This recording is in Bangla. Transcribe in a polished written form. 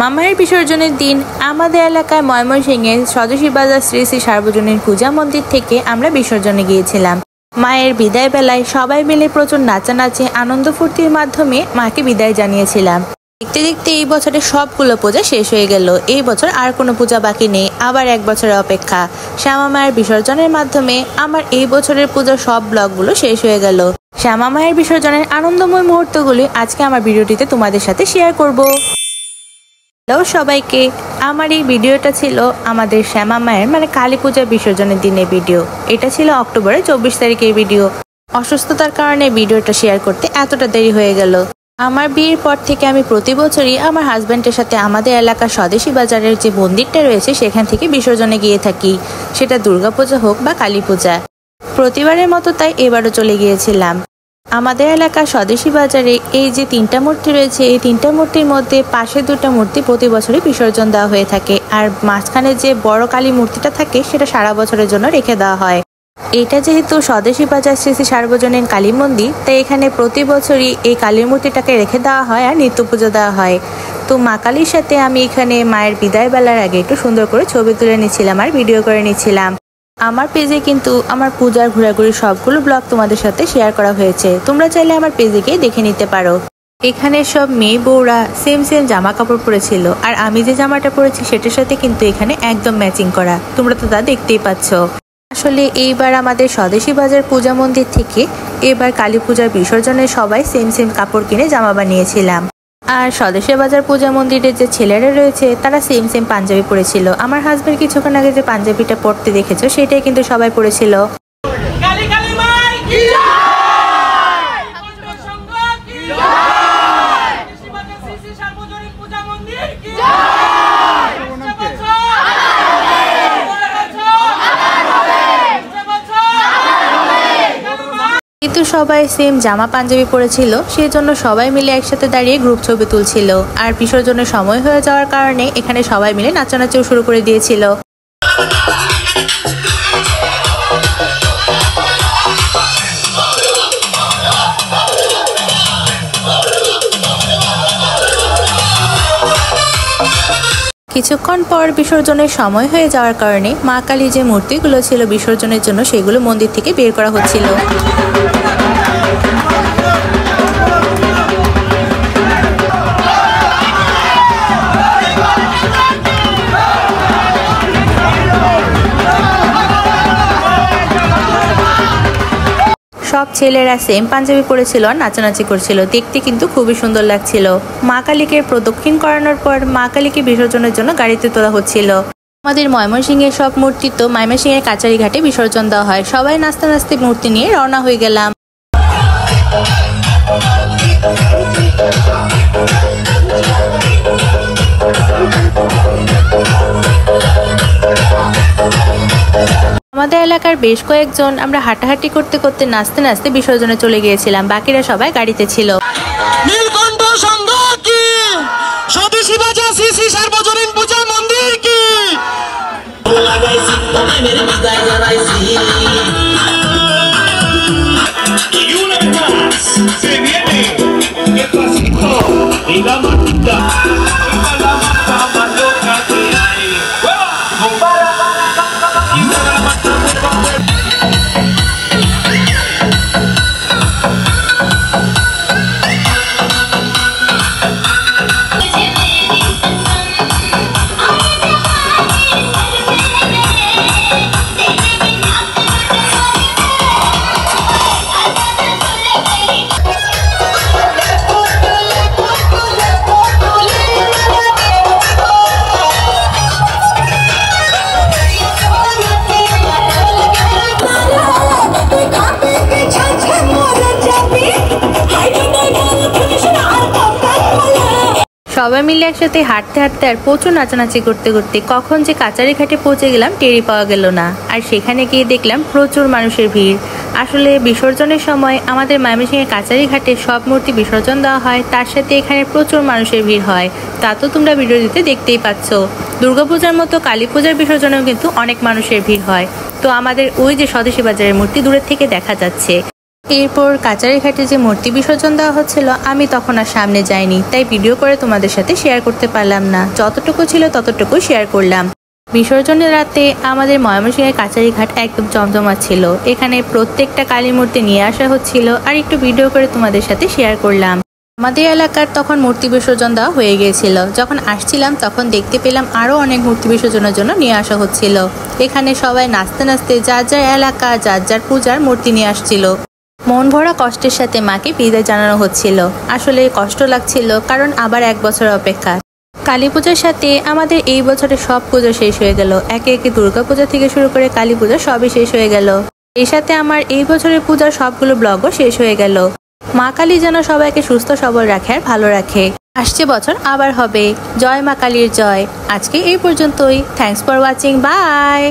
মামায়ের বিসর্জনের দিন আমাদের এলাকায় ময়মনসিংহের স্বদেশী বাজার শ্রী শ্রী সার্বজনীন পূজা মন্দির থেকে আমরা বিসর্জনে গিয়েছিলাম। মায়ের বিদায় বেলায় সবাই মিলে প্রচুর নাচানাচি আনন্দ ফুর্তির মাধ্যমে মাকে বিদায় জানিয়েছিলাম। দেখতে দেখতে এই বছরের সবগুলো পূজা শেষ হয়ে গেল। এই বছর আর কোনো পূজা বাকি নেই, আবার এক বছরের অপেক্ষা। শ্যামা মায়ের বিসর্জনের মাধ্যমে আমার এই বছরের পূজার সব ব্লগগুলো শেষ হয়ে গেল। শ্যামা মায়ের বিসর্জনের আনন্দময় মুহূর্তগুলি আজকে আমার ভিডিওটিতে তোমাদের সাথে শেয়ার করব। হ্যালো সবাইকে, আমার এই ভিডিওটা ছিল আমাদের শ্যামা মায়ের কালী পূজা বিসর্জনের দিনের ভিডিও। এটা ছিল অক্টোবরের 24 তারিখের ভিডিও। অসুস্থতার কারণে ভিডিওটা শেয়ার করতে এতটা দেরি হয়ে গেল। আমার বিয়ের পর থেকে আমি প্রতি বছরই আমার হাজব্যান্ডের সাথে আমাদের এলাকার স্বদেশী বাজারের যে মন্দিরটা রয়েছে সেখান থেকে বিসর্জনে গিয়ে থাকি, সেটা দুর্গাপূজা হোক বা কালী পূজা। প্রতিবারের মতো তাই এবারও চলে গিয়েছিলাম। আমাদের এলাকার স্বদেশী বাজারে এই যে 3টা মূর্তি রয়েছে, এই 3টা মূর্তির মধ্যে পাশে 2টা মূর্তি প্রতি বছরই বিসর্জন দেওয়া হয়ে থাকে, আর মাঝখানে যে বড় কালী মূর্তিটা থাকে সেটা সারা বছরের জন্য রেখে দেওয়া হয়। এটা যেহেতু স্বদেশী বাজার শ্রী শ্রী সার্বজনীন কালী মন্দির, তাই এখানে প্রতি বছরই এই কালীর মূর্তিটাকে রেখে দেওয়া হয় আর নিত্য পুজো দেওয়া হয়। তো মা কালীর সাথে আমি এখানে মায়ের বিদায় বেলার আগে একটু সুন্দর করে ছবি তুলে নিচ্ছিলাম আর ভিডিও করে নিচ্ছিলাম। আমার পেজে কিন্তু আমার পূজার ঘোরাঘুরি সবগুলো ব্লগ তোমাদের সাথে শেয়ার করা হয়েছে, তোমরা চাইলে আমার পেজে গিয়ে দেখে নিতে পারো। এখানে সব মেয়ে বউরা সেম জামা কাপড় পরেছিল, আর আমি যে জামাটা পরেছি সেটার সাথে কিন্তু এখানে একদম ম্যাচিং করা, তোমরা তো তা দেখতেই পাচ্ছ। আসলে এইবার আমাদের স্বদেশী বাজার পূজা মন্দির থেকে এবার কালী পূজার বিসর্জনে সবাই সেম কাপড় কিনে জামা বানিয়েছিলাম। আর স্বদেশী বাজার পূজা মন্দিরের যে ছেলেরা রয়েছে তারা সেম পাঞ্জাবি পরেছিল। আমার হাজবেন্ড কিছুক্ষণ আগে যে পাঞ্জাবিটা পরতে দেখেছো সেটাই কিন্তু সবাই পরেছিল। কিন্তু সবাই সেম জামা পাঞ্জাবি পরেছিল, সেই জন্য সবাই মিলে একসাথে দাঁড়িয়ে গ্রুপ ছবি তুলছিল। আর বিসর্জনের সময় হয়ে যাওয়ার কারণে এখানে সবাই মিলে নাচানাচিও শুরু করে দিয়েছিল। কিছুক্ষণ পর বিসর্জনের সময় হয়ে যাওয়ার কারণে মা কালী যে মূর্তিগুলো ছিল বিসর্জনের জন্য সেগুলো মন্দির থেকে বের করা হচ্ছিল। সব ছেলেরা সেম পাঞ্জাবি পরেছিল আর নাচানাচি করছিল, দেখতে কিন্তু খুবই সুন্দর লাগছিল। মা কালীকে প্রদক্ষিণ করানোর পর মা কালীকে বিসর্জনের জন্য গাড়িতে তোলা হচ্ছিল। আমাদের ময়মনসিংহের সব মূর্তি তো ময়মনসিংহের কাচারি ঘাটে বিসর্জন দেওয়া হয়। সবাই নাচতে নাচতে মূর্তি নিয়ে রওনা হয়ে গেলাম। আমাদের এলাকার বেশ কয়েকজন আমরা হাঁটাহাঁটি করতে করতে নাচতে নাচতে বিসর্জনে চলে গিয়েছিলাম, বাকিরা সবাই গাড়িতে ছিল। নীলকণ্ঠ সংঘ কি, স্বদেশী বাজার শ্রী শ্রী সার্বজনীন পূজা মন্দির কি। সবাই মিলে একসাথে হাঁটতে হাঁটতে আর প্রচুর নাচানাচি করতে করতে কখন যে কাচারি ঘাটে পৌঁছে গেলাম টেরি পাওয়া গেল না। আর সেখানে গিয়ে দেখলাম প্রচুর মানুষের ভিড়। আসলে বিসর্জনের সময় আমাদের ময়মনসিংহের কাচারি ঘাটে সব মূর্তি বিসর্জন দেওয়া হয়, তার সাথে এখানে প্রচুর মানুষের ভিড় হয়, তা তো তোমরা ভিডিওতে দেখতেই পাচ্ছ। দুর্গাপূজার মতো কালী পূজার বিসর্জনেও কিন্তু অনেক মানুষের ভিড় হয়। তো আমাদের ওই যে স্বদেশী বাজারের মূর্তি দূরের থেকে দেখা যাচ্ছে। এরপর কাচারিঘাটে যে মূর্তি বিসর্জন দেওয়া হচ্ছিল আমি তখন আর সামনে যাইনি, তাই ভিডিও করে তোমাদের সাথে শেয়ার করতে পারলাম না। যতটুকু ছিল ততটুকু শেয়ার করলাম। বিসর্জনের রাতে আমাদের ময়মনসিংহের কাচারিঘাট একদম জমজমা ছিল। এখানে প্রত্যেকটা কালী মূর্তি নিয়ে আসা হচ্ছিল আর একটু ভিডিও করে তোমাদের সাথে শেয়ার করলাম। আমাদের এলাকার তখন মূর্তি বিসর্জন দেওয়া হয়ে গিয়েছিল। যখন আসছিলাম তখন দেখতে পেলাম আরো অনেক মূর্তি বিসর্জনের জন্য নিয়ে আসা হচ্ছিল। এখানে সবাই নাচতে নাচতে যার যার এলাকা যার যার পূজার মূর্তি নিয়ে আসছিল। মন ভরা কষ্টের সাথে মাকে বিদায় জানানো হচ্ছিল। আসলে কষ্ট লাগছিল, কারণ আবার 1 বছর অপেক্ষা। কালী পূজার সাথে আমাদের এই বছরের সব পূজা শেষ হয়ে গেল। একে একে দুর্গা পূজা থেকে শুরু করে কালী পূজা সবই শেষ হয়ে গেল। এর সাথে আমার এই বছরের পূজার সবগুলো ব্লগও শেষ হয়ে গেল। মা কালী যেন সবাইকে সুস্থ সবল রাখে আর ভালো রাখে। আসছে বছর আবার হবে। জয় মা কালীর জয়। আজকে এই পর্যন্তই। Thanks for watching. বাই।